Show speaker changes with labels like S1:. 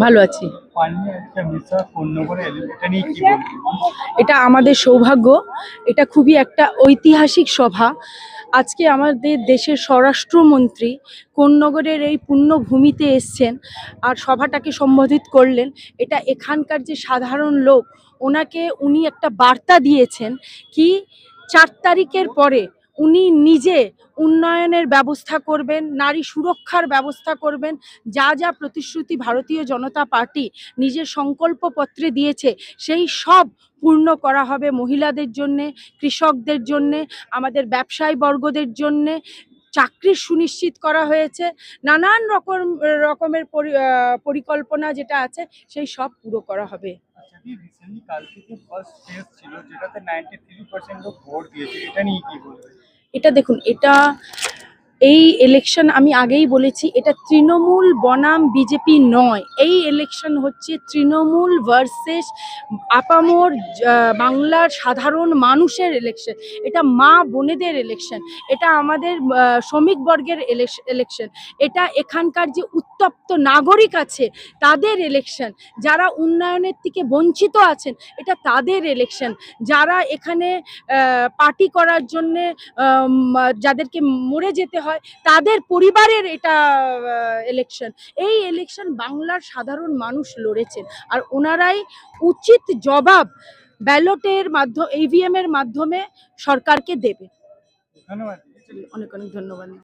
S1: ভালো আছি।
S2: পাননি একটা মিসা ফোন নম্বরে এটা নিয়ে কি বলবেন?
S1: এটা আমাদের সৌভাগ্য। এটা খুবই একটা ঐতিহাসিক সভা। আজকে আমাদের দেশের স্বরাষ্ট্রমন্ত্রী কোন্নগরের এই পুণ্যভূমিতে এসছেন আর সভাটাকে সম্বোধিত করলেন। এটা এখানকার যে সাধারণ লোক, উনি একটা বার্তা দিয়েছেন কি 4 তারিখের পরে উনি নিজে উন্নয়নের ব্যবস্থা করবেন, নারী সুরক্ষার ব্যবস্থা করবেন। যা যা প্রতিশ্রুতি ভারতীয় জনতা পার্টি নিজের সংকল্পপত্রে দিয়েছে সেই সব পূর্ণ করা হবে। মহিলাদের জন্যে, কৃষকদের জন্যে, আমাদের ব্যবসায়ী বর্গদের জন্যে চাকরি সুনিশ্চিত করা হয়েছে। নানান রকমের পরিকল্পনা যেটা আছে সেই সব পুরো করা হবে।
S2: আচ্ছা, কি রিসেন্টলি কালকে যে ফার্স্ট ফেজ ছিল যেটাতে 93% লোক ভোট দিয়েছে, এটা নিয়ে কি বলবেন?
S1: এটা দেখুন, এই ইলেকশন আমি আগেই বলেছি, এটা তৃণমূল বনাম বিজেপি নয়। এই ইলেকশন হচ্ছে তৃণমূল ভার্সেস আপামর বাংলার সাধারণ মানুষের ইলেকশন। এটা মা বোনেদের ইলেকশন, এটা আমাদের শ্রমিক বর্গের ইলেকশন, এটা এখানকার যে উত্তপ্ত নাগরিক আছে তাদের ইলেকশন, যারা উন্নয়নের থেকে বঞ্চিত আছেন এটা তাদের ইলেকশন, যারা এখানে পার্টি করার জন্যে যাদেরকে মরে যেতে হয় তাদের পরিবারের এটা ইলেকশন। এই ইলেকশন বাংলার সাধারণ মানুষ লড়েছেন আর ওনারাই উচিত জবাব ব্যালটের মাধ্যমে, ইভিএম এর মাধ্যমে সরকারকে দেবে।
S2: ধন্যবাদ।
S1: অনেক অনেক ধন্যবাদ।